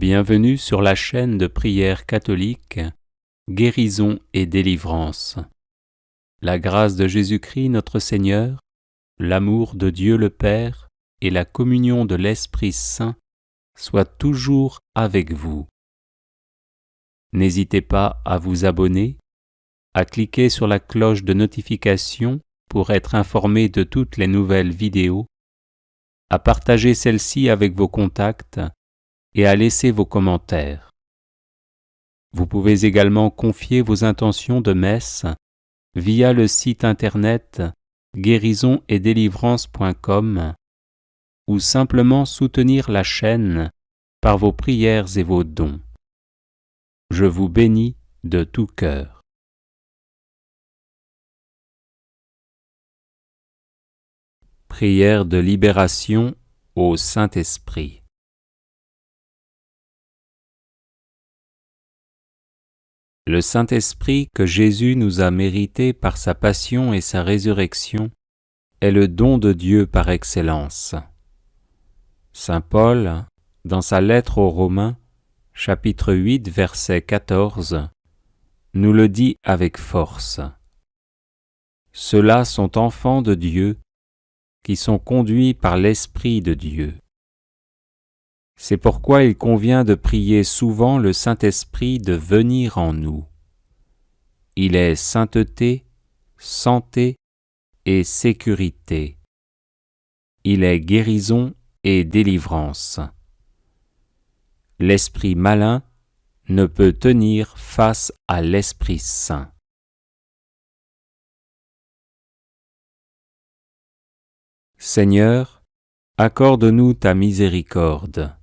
Bienvenue sur la chaîne de prière catholique, Guérison et délivrance. La grâce de Jésus-Christ notre Seigneur, l'amour de Dieu le Père et la communion de l'Esprit Saint soient toujours avec vous. N'hésitez pas à vous abonner, à cliquer sur la cloche de notification pour être informé de toutes les nouvelles vidéos, à partager celle-ci avec vos contacts et à laisser vos commentaires. Vous pouvez également confier vos intentions de messe via le site internet guérisonetdélivrance.com ou simplement soutenir la chaîne par vos prières et vos dons. Je vous bénis de tout cœur. Prière de libération au Saint-Esprit. Le Saint-Esprit que Jésus nous a mérité par sa passion et sa résurrection est le don de Dieu par excellence. Saint Paul, dans sa lettre aux Romains, chapitre 8, verset 14, nous le dit avec force. Ceux-là sont enfants de Dieu, qui sont conduits par l'Esprit de Dieu. C'est pourquoi il convient de prier souvent le Saint-Esprit de venir en nous. Il est sainteté, santé et sécurité. Il est guérison et délivrance. L'esprit malin ne peut tenir face à l'Esprit Saint. Seigneur, accorde-nous ta miséricorde.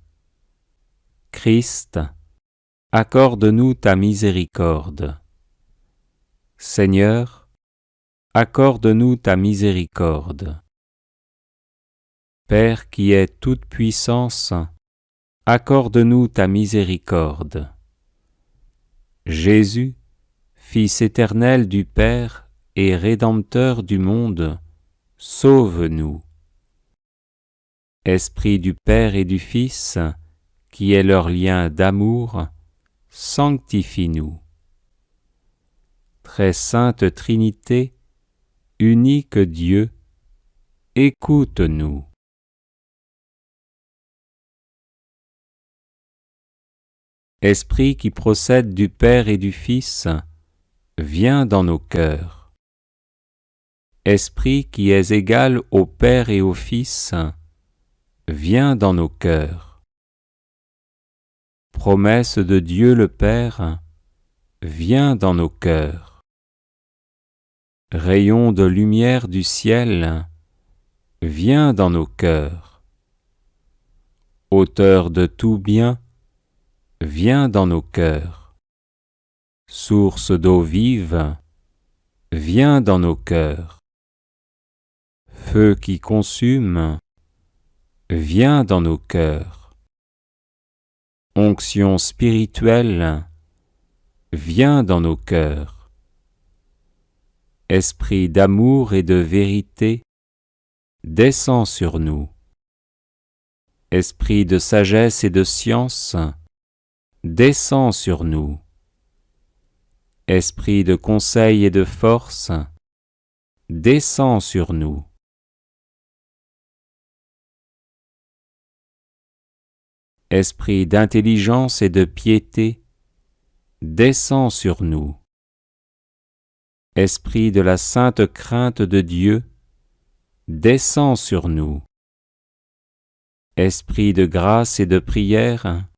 Christ, accorde-nous ta miséricorde. Seigneur, accorde-nous ta miséricorde. Père qui es toute puissance, accorde-nous ta miséricorde. Jésus, Fils éternel du Père et Rédempteur du monde, sauve-nous. Esprit du Père et du Fils, qui est leur lien d'amour, sanctifie-nous. Très sainte Trinité, unique Dieu, écoute-nous. Esprit qui procède du Père et du Fils, viens dans nos cœurs. Esprit qui est égal au Père et au Fils, viens dans nos cœurs. Promesse de Dieu le Père, viens dans nos cœurs. Rayon de lumière du ciel, viens dans nos cœurs. Auteur de tout bien, viens dans nos cœurs. Source d'eau vive, viens dans nos cœurs. Feu qui consume, viens dans nos cœurs. Onction spirituelle, viens dans nos cœurs. Esprit d'amour et de vérité, descends sur nous. Esprit de sagesse et de science, descends sur nous. Esprit de conseil et de force, descends sur nous. Esprit d'intelligence et de piété, descends sur nous. Esprit de la sainte crainte de Dieu, descends sur nous. Esprit de grâce et de prière,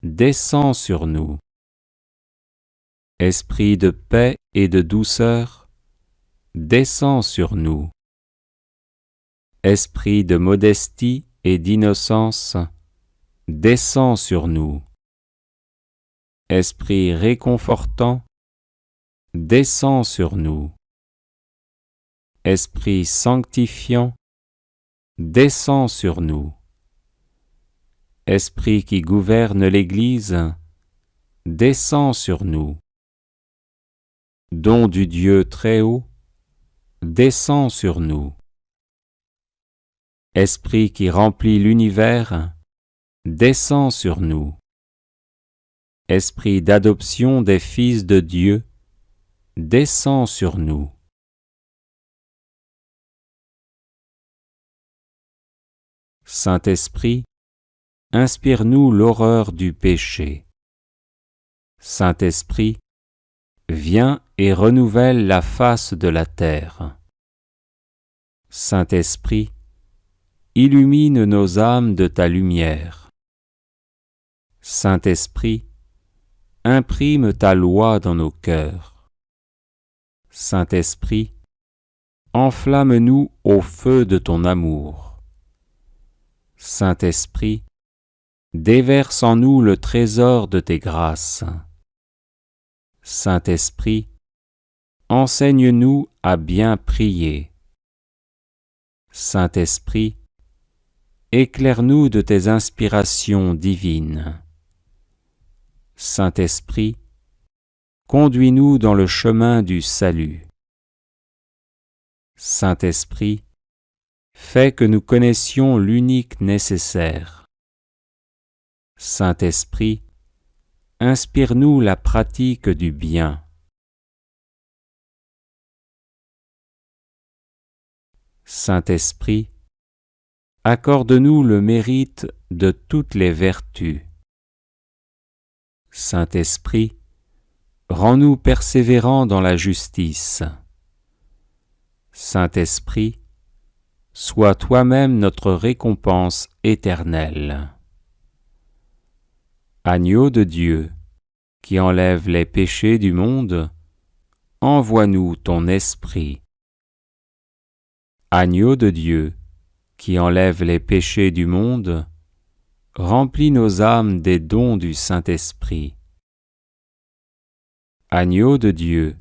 descends sur nous. Esprit de paix et de douceur, descends sur nous. Esprit de modestie et d'innocence, descends sur nous. Esprit réconfortant, descends sur nous. Esprit sanctifiant, descends sur nous. Esprit qui gouverne l'Église, descends sur nous. Don du Dieu très haut, descends sur nous. Esprit qui remplit l'univers, descends sur nous. Esprit d'adoption des fils de Dieu, descends sur nous. Saint-Esprit, inspire-nous l'horreur du péché. Saint-Esprit, viens et renouvelle la face de la terre. Saint-Esprit, illumine nos âmes de ta lumière. Saint-Esprit, imprime ta loi dans nos cœurs. Saint-Esprit, enflamme-nous au feu de ton amour. Saint-Esprit, déverse en nous le trésor de tes grâces. Saint-Esprit, enseigne-nous à bien prier. Saint-Esprit, éclaire-nous de tes inspirations divines. Saint-Esprit, conduis-nous dans le chemin du salut. Saint-Esprit, fais que nous connaissions l'unique nécessaire. Saint-Esprit, inspire-nous la pratique du bien. Saint-Esprit, accorde-nous le mérite de toutes les vertus. Saint-Esprit, rends-nous persévérants dans la justice. Saint-Esprit, sois toi-même notre récompense éternelle. Agneau de Dieu, qui enlève les péchés du monde, envoie-nous ton Esprit. Agneau de Dieu, qui enlève les péchés du monde, remplis nos âmes des dons du Saint-Esprit. Agneau de Dieu,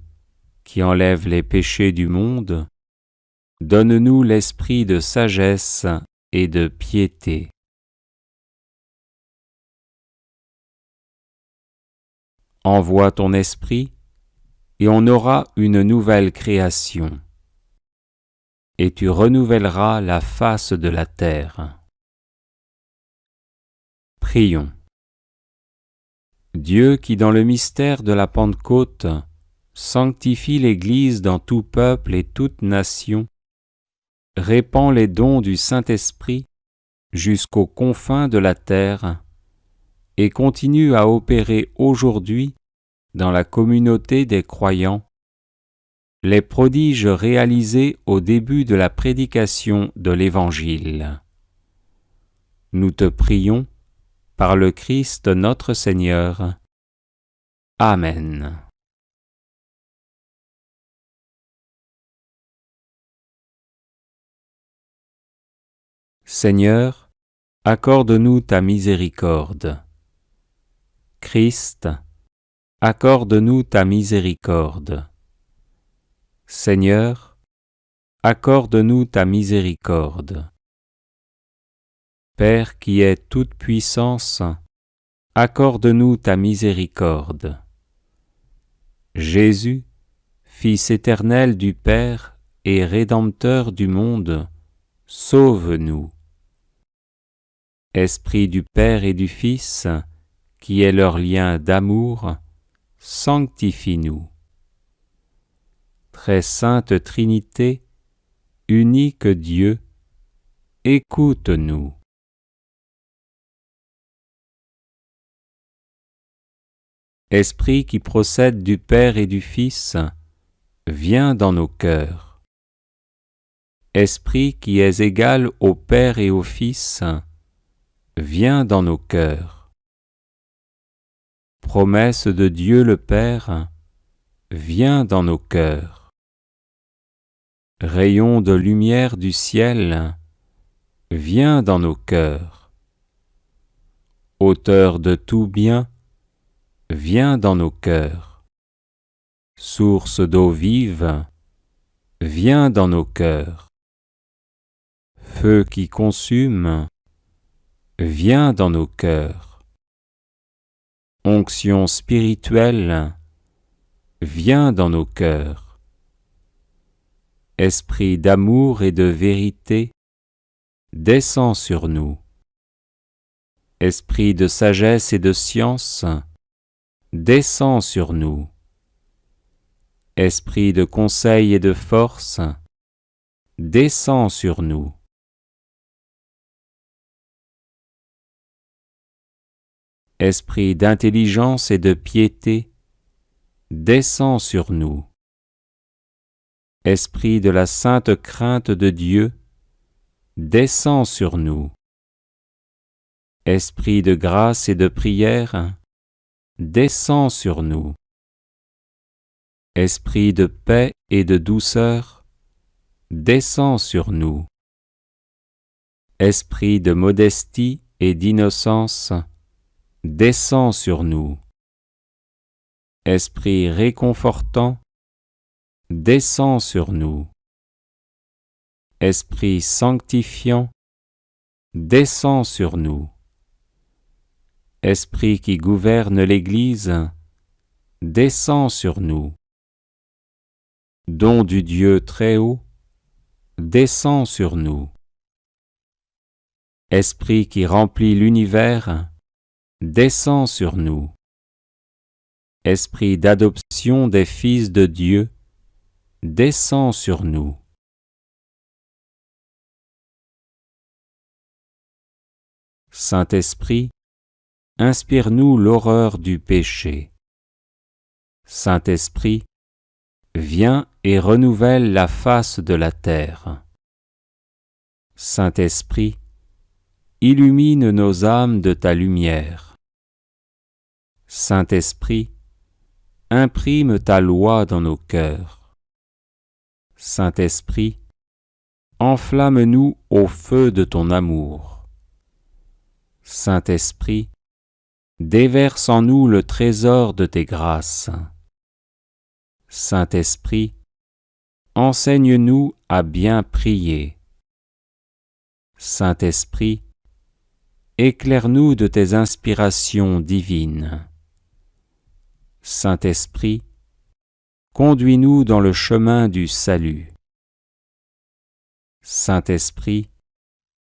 qui enlève les péchés du monde, donne-nous l'esprit de sagesse et de piété. Envoie ton Esprit, et on aura une nouvelle création, et tu renouvelleras la face de la terre. Prions. Dieu qui dans le mystère de la Pentecôte sanctifie l'Église dans tout peuple et toute nation, répand les dons du Saint-Esprit jusqu'aux confins de la terre et continue à opérer aujourd'hui dans la communauté des croyants les prodiges réalisés au début de la prédication de l'Évangile. Nous te prions par le Christ notre Seigneur. Amen. Seigneur, accorde-nous ta miséricorde. Christ, accorde-nous ta miséricorde. Seigneur, accorde-nous ta miséricorde. Père qui es toute puissance, accorde-nous ta miséricorde. Jésus, Fils éternel du Père et Rédempteur du monde, sauve-nous. Esprit du Père et du Fils, qui est leur lien d'amour, sanctifie-nous. Très sainte Trinité, unique Dieu, écoute-nous. Esprit qui procède du Père et du Fils, viens dans nos cœurs. Esprit qui est égal au Père et au Fils, viens dans nos cœurs. Promesse de Dieu le Père, viens dans nos cœurs. Rayon de lumière du ciel, viens dans nos cœurs. Auteur de tout bien, viens dans nos cœurs. Source d'eau vive, viens dans nos cœurs. Feu qui consume, viens dans nos cœurs. Onction spirituelle, viens dans nos cœurs. Esprit d'amour et de vérité, descends sur nous. Esprit de sagesse et de science, descends sur nous. Esprit de conseil et de force, descends sur nous. Esprit d'intelligence et de piété, descends sur nous. Esprit de la sainte crainte de Dieu, descends sur nous. Esprit de grâce et de prière, descends sur nous. Esprit de paix et de douceur, descends sur nous. Esprit de modestie et d'innocence, descends sur nous. Esprit réconfortant, descends sur nous. Esprit sanctifiant, descends sur nous. Esprit qui gouverne l'Église, descends sur nous. Don du Dieu très haut, descends sur nous. Esprit qui remplit l'univers, descends sur nous. Esprit d'adoption des fils de Dieu, descends sur nous. Saint-Esprit, inspire-nous l'horreur du péché. Saint-Esprit, viens et renouvelle la face de la terre. Saint-Esprit, illumine nos âmes de ta lumière. Saint-Esprit, imprime ta loi dans nos cœurs. Saint-Esprit, enflamme-nous au feu de ton amour. Saint-Esprit, déverse en nous le trésor de tes grâces. Saint-Esprit, enseigne-nous à bien prier. Saint-Esprit, éclaire-nous de tes inspirations divines. Saint-Esprit, conduis-nous dans le chemin du salut. Saint-Esprit,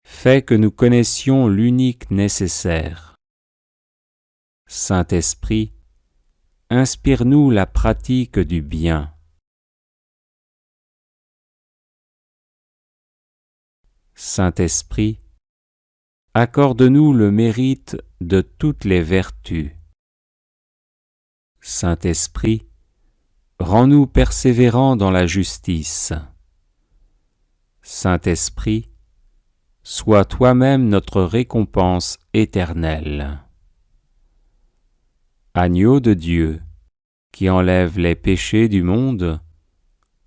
fais que nous connaissions l'unique nécessaire. Saint-Esprit, inspire-nous la pratique du bien. Saint-Esprit, accorde-nous le mérite de toutes les vertus. Saint-Esprit, rends-nous persévérants dans la justice. Saint-Esprit, sois toi-même notre récompense éternelle. Agneau de Dieu, qui enlève les péchés du monde,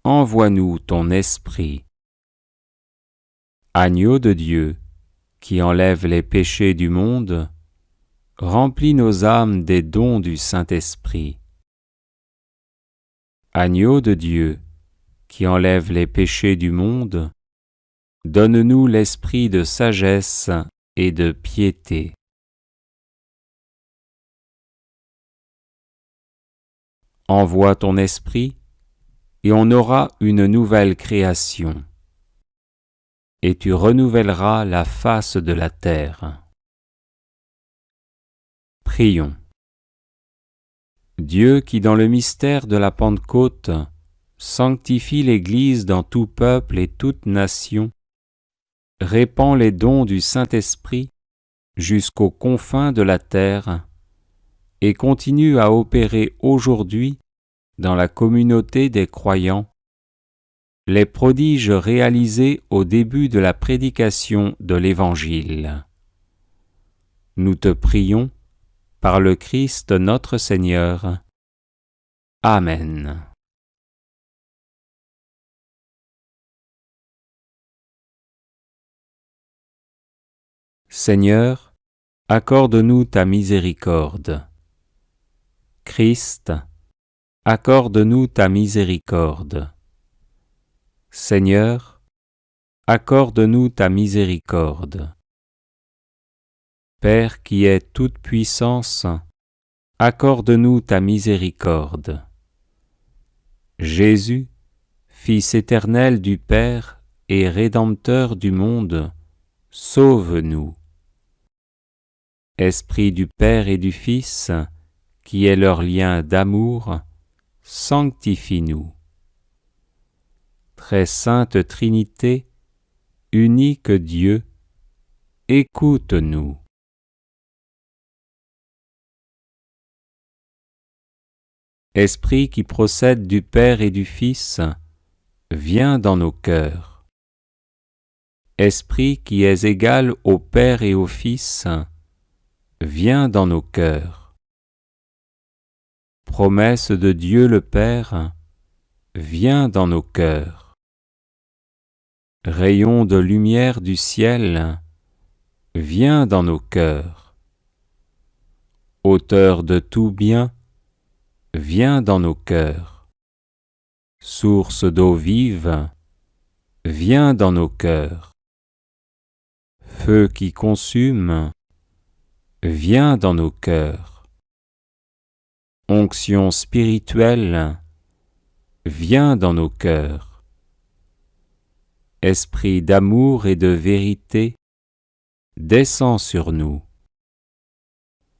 envoie-nous ton Esprit. Agneau de Dieu, qui enlève les péchés du monde, remplis nos âmes des dons du Saint-Esprit. Agneau de Dieu, qui enlève les péchés du monde, donne-nous l'esprit de sagesse et de piété. Envoie ton esprit, et on aura une nouvelle création, et tu renouvelleras la face de la terre. Prions. Dieu qui dans le mystère de la Pentecôte sanctifie l'Église dans tout peuple et toute nation, répand les dons du Saint-Esprit jusqu'aux confins de la terre, et continue à opérer aujourd'hui dans la communauté des croyants les prodiges réalisés au début de la prédication de l'Évangile. Nous te prions par le Christ notre Seigneur. Amen. Seigneur, accorde-nous ta miséricorde. Christ, accorde-nous ta miséricorde. Seigneur, accorde-nous ta miséricorde. Père qui es toute puissance, accorde-nous ta miséricorde. Jésus, Fils éternel du Père et Rédempteur du monde, sauve-nous. Esprit du Père et du Fils, qui est leur lien d'amour, sanctifie-nous. Très sainte Trinité, unique Dieu, écoute-nous. Esprit qui procède du Père et du Fils, viens dans nos cœurs. Esprit qui est égal au Père et au Fils, viens dans nos cœurs. Promesse de Dieu le Père, viens dans nos cœurs. Rayon de lumière du ciel, viens dans nos cœurs. Auteur de tout bien, viens dans nos cœurs. Source d'eau vive, viens dans nos cœurs. Feu qui consume, viens dans nos cœurs. Onction spirituelle, viens dans nos cœurs. Esprit d'amour et de vérité, descends sur nous.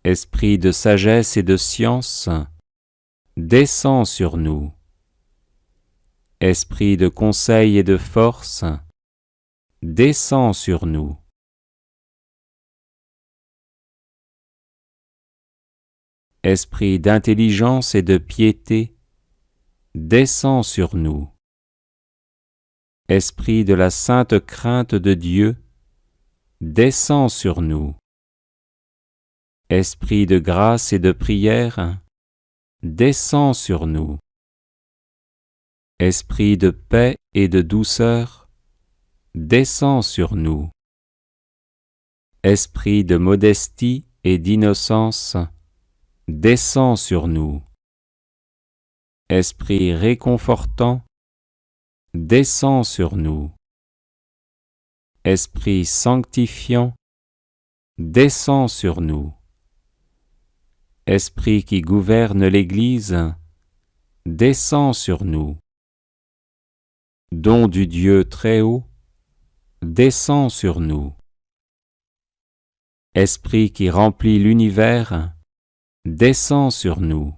Esprit de sagesse et de science, descends sur nous. Esprit de conseil et de force, descends sur nous. Esprit d'intelligence et de piété, descends sur nous. Esprit de la sainte crainte de Dieu, descends sur nous. Esprit de grâce et de prière, descends sur nous. Esprit de paix et de douceur, descends sur nous. Esprit de modestie et d'innocence, descends sur nous. Esprit réconfortant, descends sur nous. Esprit sanctifiant, descends sur nous. Esprit qui gouverne l'Église, descends sur nous. Don du Dieu très haut, descends sur nous. Esprit qui remplit l'univers, descends sur nous.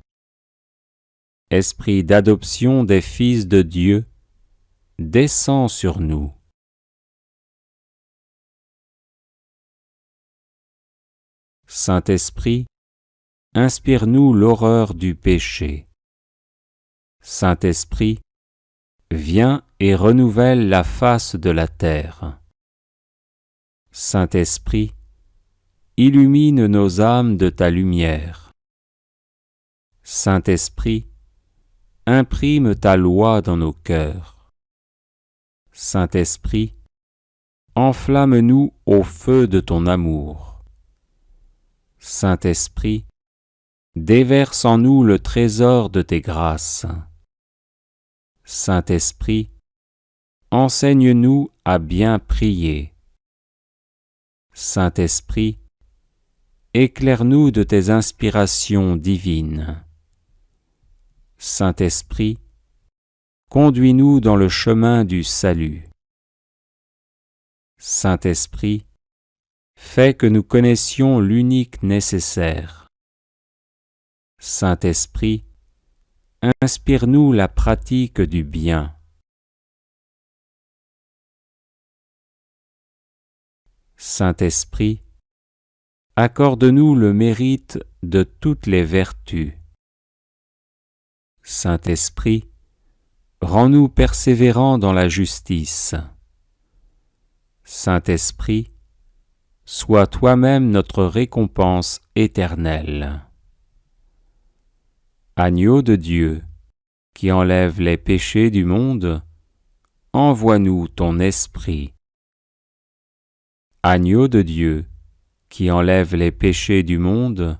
Esprit d'adoption des fils de Dieu, descends sur nous. Saint-Esprit, inspire-nous l'horreur du péché. Saint-Esprit, viens et renouvelle la face de la terre. Saint-Esprit, illumine nos âmes de ta lumière. Saint-Esprit, imprime ta loi dans nos cœurs. Saint-Esprit, enflamme-nous au feu de ton amour. Saint-Esprit, déverse en nous le trésor de tes grâces. Saint-Esprit, enseigne-nous à bien prier. Saint-Esprit, éclaire-nous de tes inspirations divines. Saint-Esprit, conduis-nous dans le chemin du salut. Saint-Esprit, fais que nous connaissions l'unique nécessaire. Saint-Esprit, inspire-nous la pratique du bien. Saint-Esprit, accorde-nous le mérite de toutes les vertus. Saint-Esprit, rends-nous persévérants dans la justice. Saint-Esprit, sois toi-même notre récompense éternelle. Agneau de Dieu, qui enlève les péchés du monde, envoie-nous ton Esprit. Agneau de Dieu, qui enlève les péchés du monde,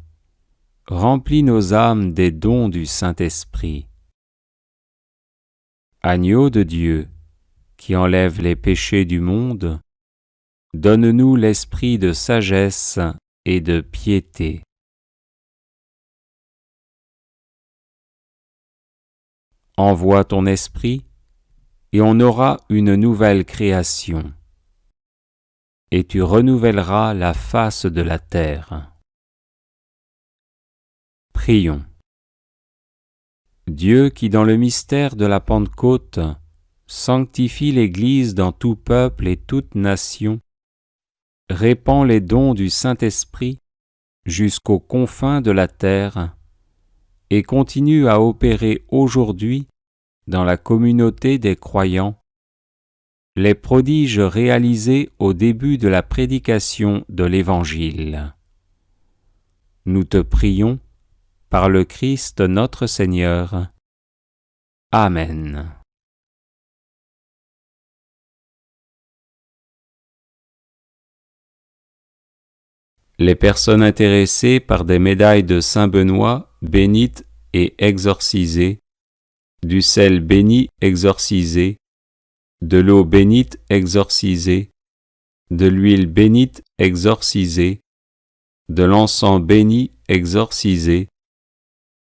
remplis nos âmes des dons du Saint-Esprit. Agneau de Dieu, qui enlève les péchés du monde, donne-nous l'esprit de sagesse et de piété. Envoie ton esprit, et on aura une nouvelle création, et tu renouvelleras la face de la terre. Prions. Dieu qui dans le mystère de la Pentecôte sanctifie l'Église dans tout peuple et toute nation, répand les dons du Saint-Esprit jusqu'aux confins de la terre et continue à opérer aujourd'hui dans la communauté des croyants les prodiges réalisés au début de la prédication de l'Évangile. Nous te prions par le Christ notre Seigneur. Amen. Les personnes intéressées par des médailles de Saint-Benoît bénites et exorcisées, du sel béni exorcisé, de l'eau bénite exorcisée, de l'huile bénite exorcisée, de l'encens béni exorcisé,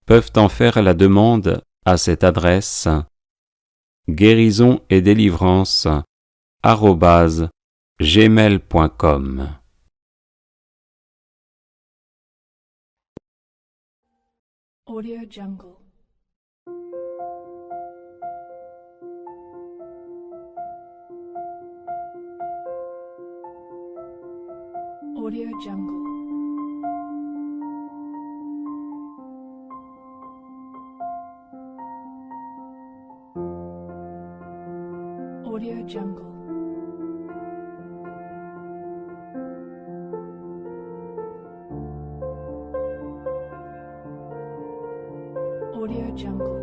peuvent en faire la demande à cette adresse guérison et délivrance @gmail.com. Audio Jungle. Audio Jungle. Audio Jungle. Audio Jungle.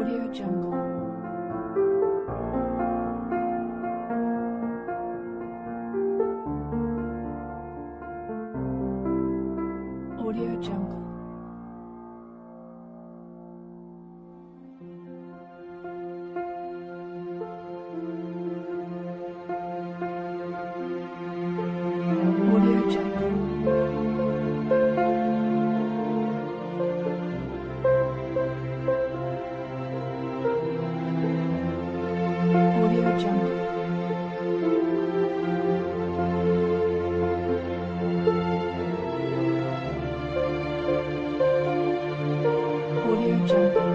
Audio Jungle. Audio Jungle. Audio Jungle. Audio Jungle. Audio Jungle. Audio Jungle.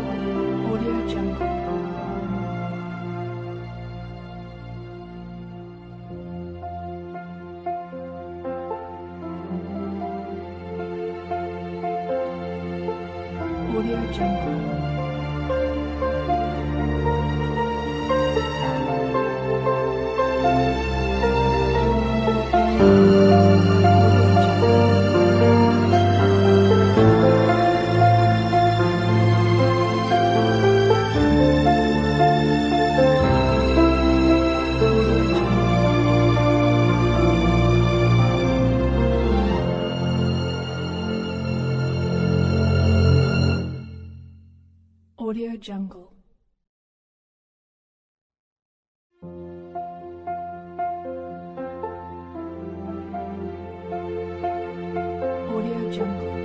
Audio Jungle. Audio Jungle. Audio Jungle. Audio Jungle.